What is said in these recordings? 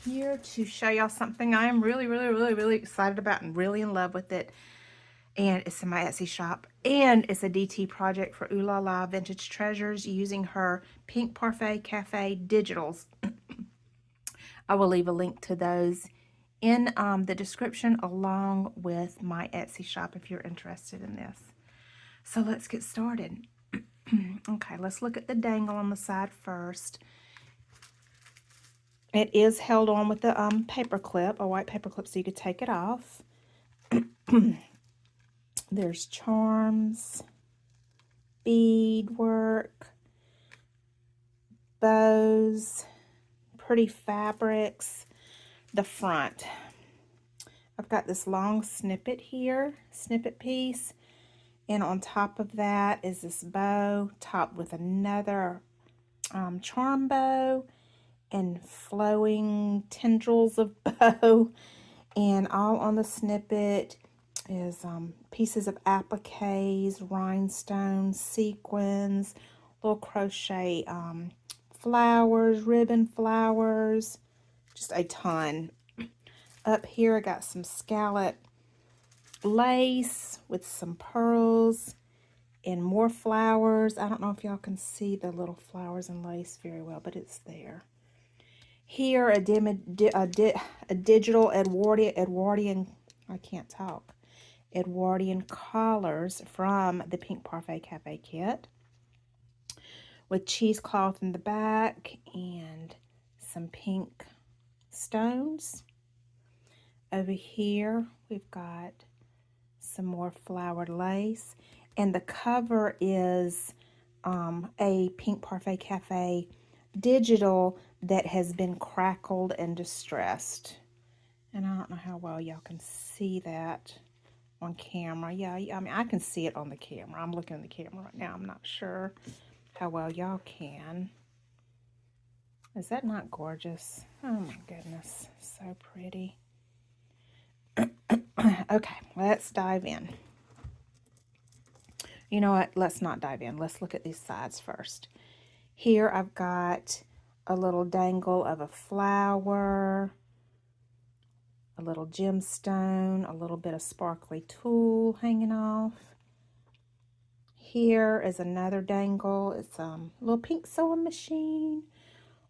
here to show y'all something I am really excited about and really in love with it. And it's in my Etsy shop. And it's a DT project for Ooh La La Vintage Treasures using her Pink Parfait Cafe digitals. I will leave a link to those in the description along with my Etsy shop if you're interested in this. So let's get started. Okay, let's look at the dangle on the side first. It is held on with the paper clip, a white paper clip, so you could take it off. There's charms, beadwork, bows, pretty fabrics. The front. I've got this long snippet here, snippet piece, and on top of that is this bow topped with another charm bow and flowing tendrils of bow, and all on the snippet is pieces of appliques, rhinestones, sequins, little crochet flowers, ribbon flowers, just a ton. Up here I got some scallop lace with some pearls and more flowers. I don't know if y'all can see the little flowers and lace very well, but it's there. Here a digital Edwardian, I can't talk, Edwardian collars from the Pink Parfait Cafe kit with cheesecloth in the back and some pink stones. Over here we've got some more flowered lace, and the cover is a Pink Parfait Cafe digital that has been crackled and distressed. And I don't know how well y'all can see that on camera. Yeah, I mean, I can see it on the camera. I'm looking at the camera right now. I'm not sure how well y'all can. Is that not gorgeous? Oh my goodness, so pretty. Okay, let's dive in. You know what? Let's not dive in. Let's look at these sides first. Here I've got a little dangle of a flower, a little gemstone, a little bit of sparkly tulle hanging off. Here is another dangle. It's a little pink sewing machine,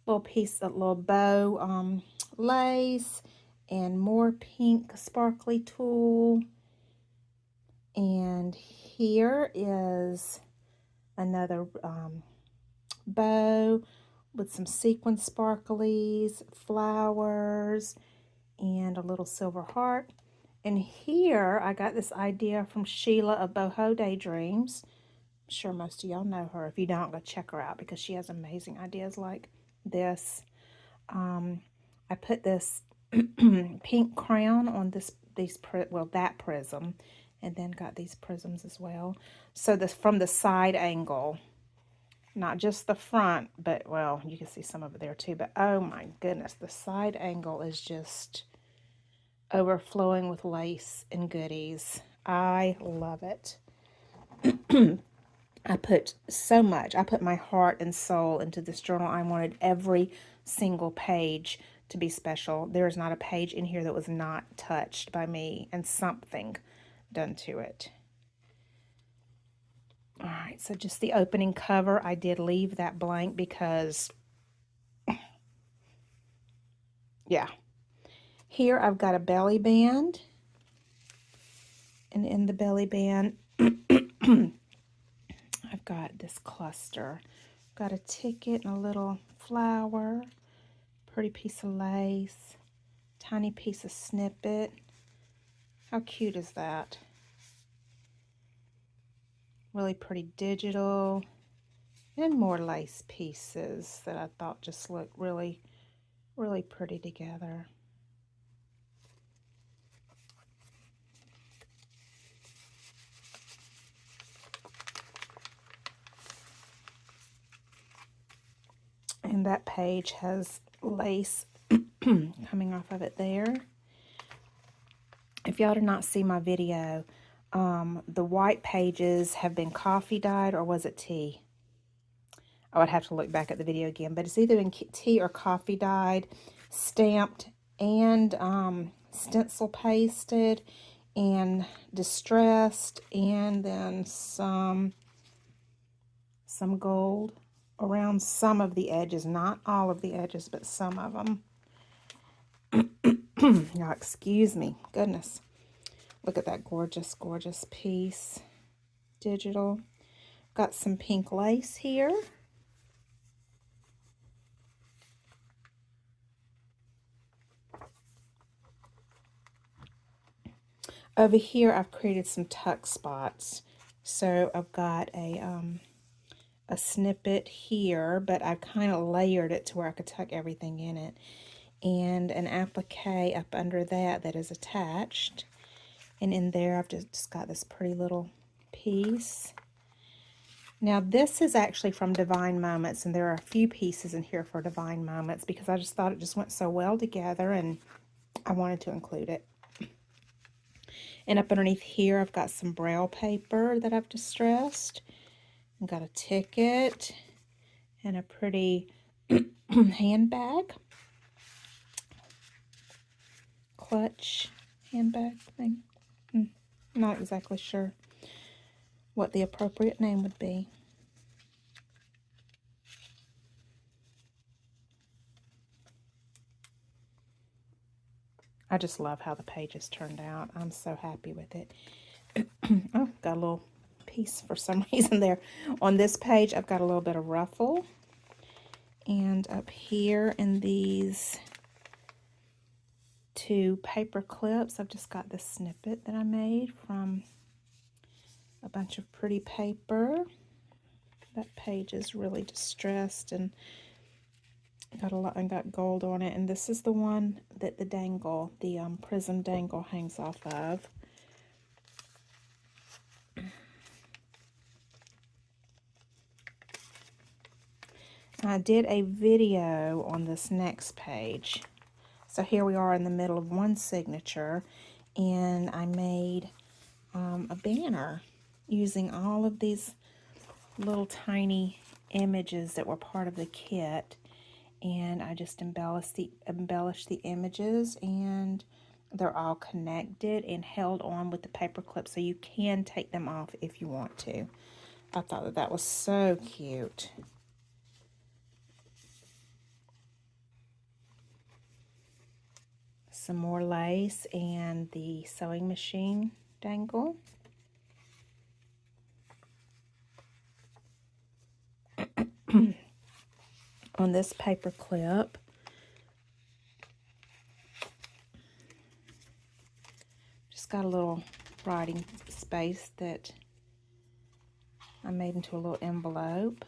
little piece of little bow lace, and more pink sparkly tulle. And here is another bow with some sequin sparklies, flowers, and a little silver heart. And here I got this idea from Sheila of Boho Daydreams. I'm sure most of y'all know her. If you don't, go check her out because she has amazing ideas like this. I put this pink crown on that prism, and then got these prisms as well. So this from the side angle, not just the front, but well, you can see some of it there too. But oh my goodness, the side angle is just overflowing with lace and goodies. I love it. I put so much. I put my heart and soul into this journal. I wanted every single page to be special. There is not a page in here that was not touched by me and something done to it. All right, so just the opening cover, I did leave that blank because, yeah. Here I've got a belly band, and in the belly band, I've got this cluster. Got a ticket and a little flower, pretty piece of lace, tiny piece of snippet. How cute is that? Really pretty digital, and more lace pieces that I thought just looked really pretty together. And that page has lace coming off of it there. If y'all did not see my video, the white pages have been coffee dyed, or was it tea? I would have to look back at the video again, but it's either been tea or coffee dyed. stamped and stencil pasted and distressed, and then some gold around some of the edges, not all of the edges, but some of them. Now, excuse me, goodness. Look at that gorgeous, gorgeous piece. Digital. Got some pink lace here. Over here, I've created some tuck spots. So I've got a snippet here, but I've kind of layered it to where I could tuck everything in it. And an applique up under that is attached. And in there, I've just got this pretty little piece. Now, this is actually from Divine Moments, and there are a few pieces in here for Divine Moments because I just thought it just went so well together, and I wanted to include it. And up underneath here, I've got some braille paper that I've distressed. I've got a ticket and a pretty handbag. Clutch handbag thing. Not exactly sure what the appropriate name would be. I just love how the pages turned out. I'm so happy with it. Oh, got a little piece for some reason there. On this page, I've got a little bit of ruffle. And up here in these two paper clips, I've just got this snippet that I made from a bunch of pretty paper. That page is really distressed and got a lot, and got gold on it. And this is the one that the dangle, the prism dangle hangs off of. I did a video on this next page. So here we are in the middle of one signature, and I made a banner using all of these little tiny images that were part of the kit, and I just embellished the images, and they're all connected and held on with the paper clip, so you can take them off if you want to. I thought that was so cute. Some more lace and the sewing machine dangle. On this paper clip, just got a little writing space that I made into a little envelope,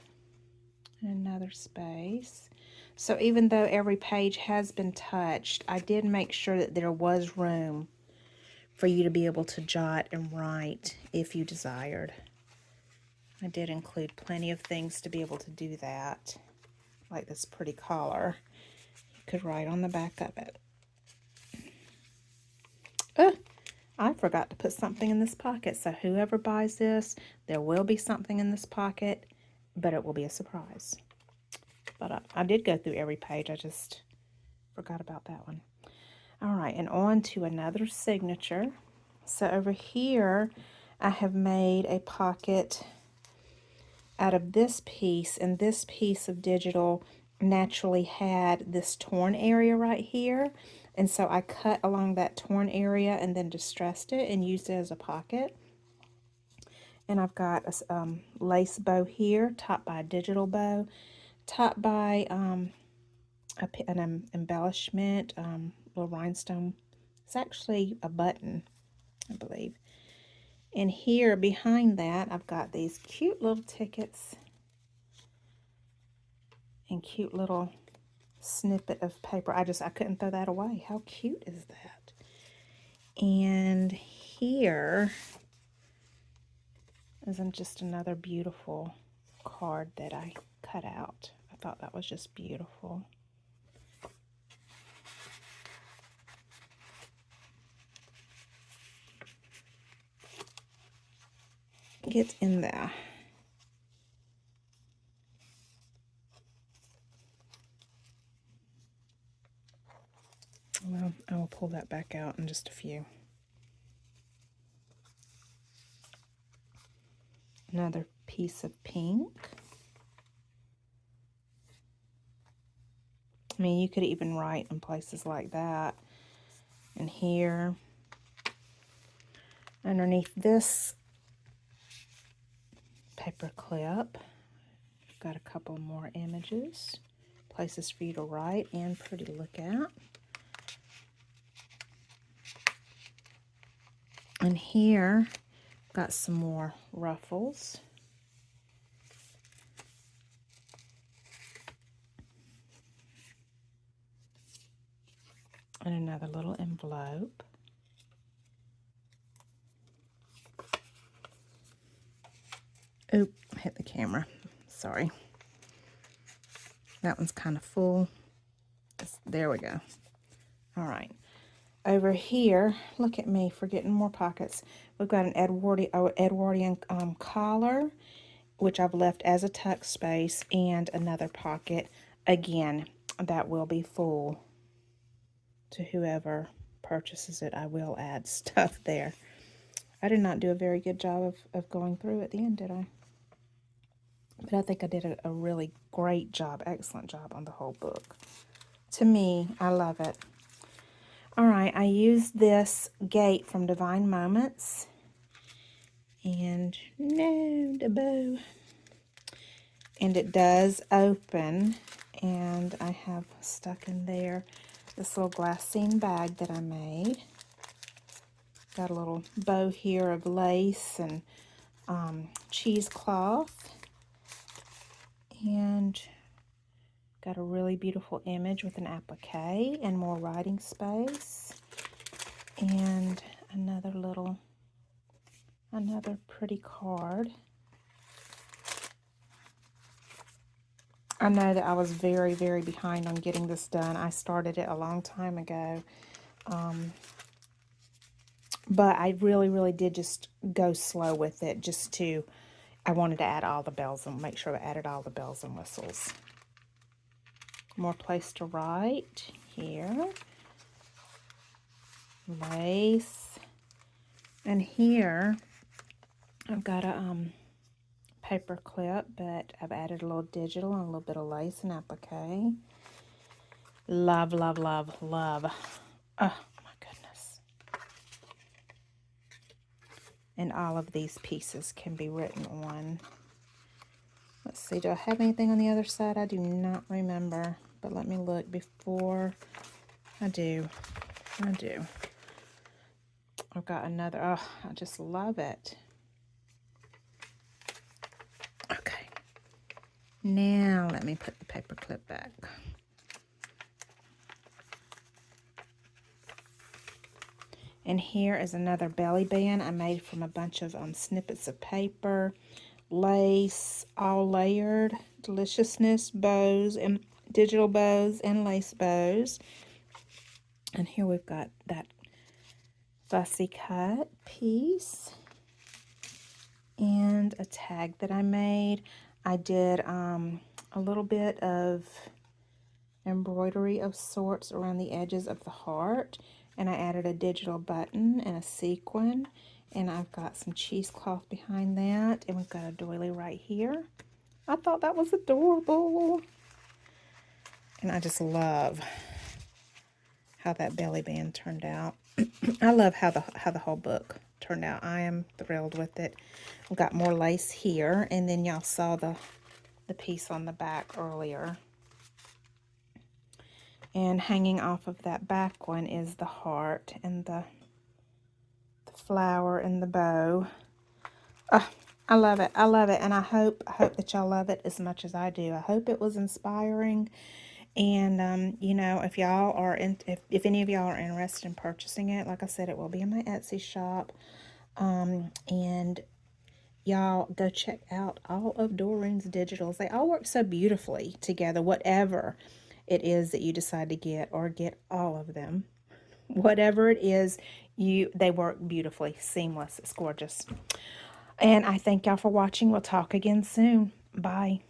and another space. So even though every page has been touched, I did make sure that there was room for you to be able to jot and write if you desired. I did include plenty of things to be able to do that, like this pretty collar. You could write on the back of it. I forgot to put something in this pocket, so whoever buys this, there will be something in this pocket, but it will be a surprise. But I did go through every page. I just forgot about that one. All right, and on to another signature. So over here, I have made a pocket out of this piece, and this piece of digital naturally had this torn area right here. And so I cut along that torn area and then distressed it and used it as a pocket. And I've got a lace bow here, topped by a digital bow, topped by an embellishment, little rhinestone. It's actually a button, I believe. And here behind that, I've got these cute little tickets and cute little snippet of paper. I couldn't throw that away. How cute is that? And here is just another beautiful card that I cut out. I thought that was just beautiful. Get in there. Well, I will pull that back out in just a few. Another piece of pink. I mean, you could even write in places like that. And here, underneath this paper clip, I've got a couple more images, places for you to write and pretty to look at. And here, got some more ruffles. And another little envelope. Oop, hit the camera. Sorry. That one's kind of full. There we go. All right. Over here, look at me forgetting more pockets. We've got an Edwardian collar, which I've left as a tuck space, and another pocket. Again, that will be full to whoever purchases it. I will add stuff there. I did not do a very good job of going through at the end, did I? But I think I did a really great job, excellent job on the whole book. To me, I love it. All right, I used this gate from Divine Moments. And no, the bow. And it does open. And I have stuck in there this little glassine bag that I made. Got a little bow here of lace and cheesecloth. And got a really beautiful image with an applique and more writing space. And another pretty card. I know that I was very, very behind on getting this done. I started it a long time ago. But I really, really did just go slow with it I wanted to add all the bells and make sure I added all the bells and whistles. More place to write here. Lace. And here, I've got a paper clip, but I've added a little digital and a little bit of lace and applique. Love, love, love, love. Oh, my goodness. And all of these pieces can be written on. Let's see, do I have anything on the other side? I do not remember, but let me look before. I do. I've got another, oh, I just love it. Okay. Now let me put the paper clip back. And here is another belly band I made from a bunch of snippets of paper, lace, all layered, deliciousness, bows, and digital bows and lace bows. And here we've got that fussy cut piece and a tag that I made. I did a little bit of embroidery of sorts around the edges of the heart, and I added a digital button and a sequin, and I've got some cheesecloth behind that, and we've got a doily right here. I thought that was adorable, and I just love how that belly band turned out. I love how the whole book turned out. I am thrilled with it. I've got more lace here, and then y'all saw the piece on the back earlier. And hanging off of that back one is the heart and the flower and the bow. Oh, I love it. I love it. And I hope that y'all love it as much as I do. I hope it was inspiring. And, you know, if y'all are if any of y'all are interested in purchasing it, like I said, it will be in my Etsy shop. And y'all go check out all of Doreen's digitals. They all work so beautifully together, whatever it is that you decide to get, or get all of them. Whatever it is, they work beautifully, seamless. It's gorgeous. And I thank y'all for watching. We'll talk again soon. Bye.